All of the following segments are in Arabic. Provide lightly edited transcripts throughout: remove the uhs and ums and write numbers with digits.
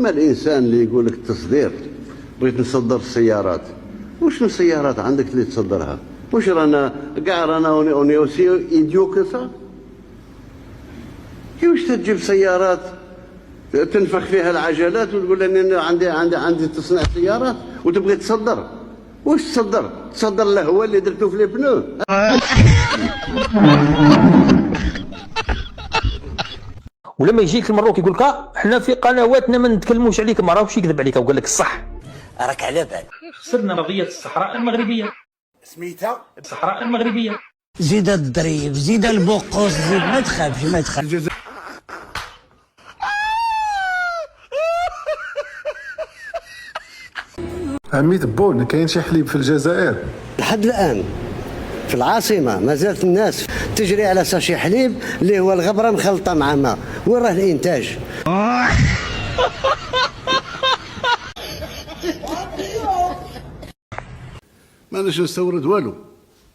اما الانسان اللي يقول لك التصدير، بغيت نصدر السيارات، واش من سيارات عندك اللي تصدرها؟ واش رانا اوني اوسي ايديو كو كيفاش تجيب سيارات تنفخ فيها العجلات وتقول اني عندي تصنيع سيارات وتبغي تصدر؟ واش تصدر الهواء اللي درتو في لي بنو. ولما يجيك المروك يقول لك حنا في قنواتنا ما نتكلموش عليك، ما راهوش يكذب عليك وقال لك الصح. راك على بالك خسرنا قضيه الصحراء المغربيه، سميتها الصحراء المغربيه. زيد الظريف، زيد البقوس، زيد ما تخافش ما تخافش. عمي تبون كاين شي حليب في الجزائر؟ لحد الآن في العاصمة ما زالت الناس تجري على ساشي حليب اللي هو الغبرة مخلطة مع ماء. وين راه الإنتاج؟ ماناش نستورد والو،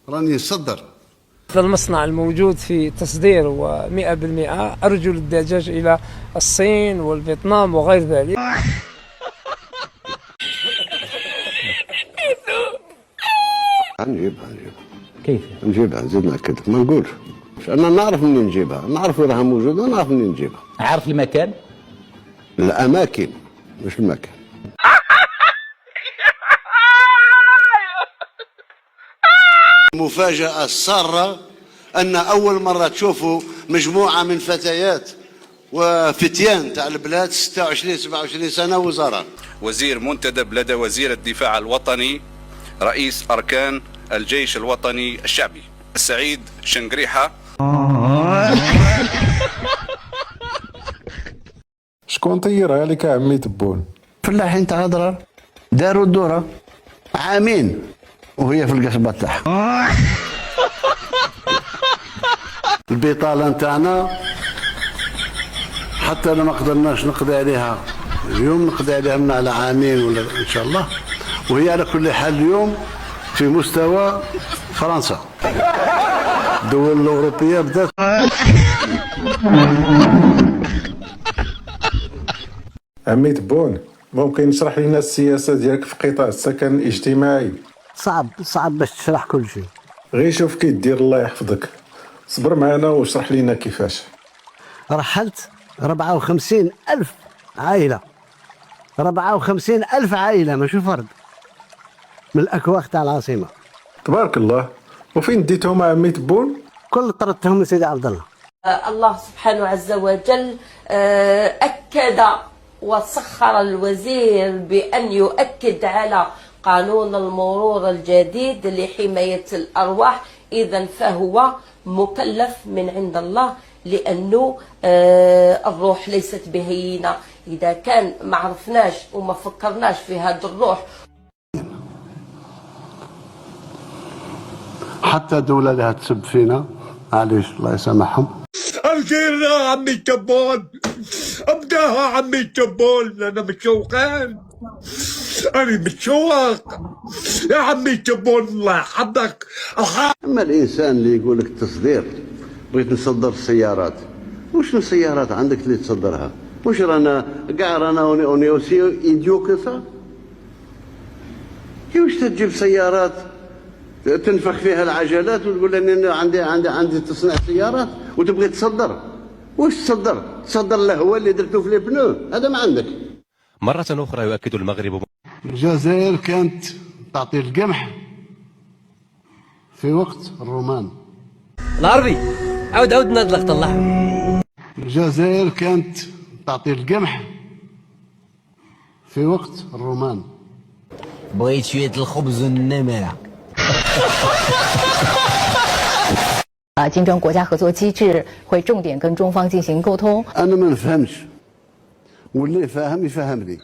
راني نصدر. المصنع الموجود في تصدير و100% أرجل الدجاج إلى الصين والفيتنام وغير ذلك. نجيبها كيف نجيبها؟ نزيد ناكد ما نقولش. انا نعرف منين نجيبها، نعرف وين راها موجوده، نعرف منين نجيبها. عارف المكان؟ الاماكن مش المكان. المفاجأة السارة أن أول مرة تشوفوا مجموعة من فتيات وفتيان تاع البلاد 26 27 سنة وزراء. وزير منتدب لدى وزير الدفاع الوطني، رئيس أركان الجيش الوطني الشعبي السعيد شنقريحة. شكون طيرها لك عمي تبون؟ فلاحين تاع ضرر داروا الدورة عامين وهي في القصبة تاعها. البطالة نتاعنا حتى لو ما قدرناش نقضي عليها اليوم، نقضي عليها من على عامين ولا ان شاء الله. وهي على كل حال اليوم في مستوى فرنسا، الدول الأوروبية بدات. عمي تبون ممكن تشرح لنا السياسة ديالك في قطاع السكن الاجتماعي؟ صعب باش تشرح كل شيء. غير شوف كي دير الله يحفظك، صبر معنا واشرح لنا كيفاش. رحلت 54,000 عائلة، 54,000 عائلة ماشي فرد، من الأكواخ تاع العاصمة. تبارك الله. وفين ديتهم عمي تبون؟ كل طردتهم لسيدي عبد الله. الله سبحانه عز وجل أكد وسخر الوزير بأن يؤكد على قانون المرور الجديد لحماية الأرواح. إذن فهو مكلف من عند الله، لأنه الروح ليست بهينة. إذا كان ما عرفناش وما فكرناش في هذا الروح، حتى دولة اللي هتسب فينا معليش الله يسامحهم. أبشرنا عمي تبون، أبداها عمي تبون، أنا متشوقان، أنا متشوق يا عمي تبون الله يحفظك. اما الانسان اللي يقول لك التصدير، بغيت نصدر السيارات، واش من سيارات عندك اللي تصدرها؟ واش رانا اوني اوسي ايديو كو كيفاش تجيب سيارات تنفخ فيها العجلات وتقول اني عندي تصنيع سيارات وتبغي تصدر؟ واش تصدر الهواء اللي درتو في لي بنو؟ هذا ما عندك. مرة أخرى يؤكد المغرب الجزائر كانت تعطي القمح في وقت الرومان. العربي عاود نضلق طلع. الجزائر كانت تعطي القمح في وقت الرومان. بغيت شوية الخبز والنمرة. 金砖国家合作机制会重点跟中方进行沟通。 أنا ما نفهمش واللي فاهم يفهمني.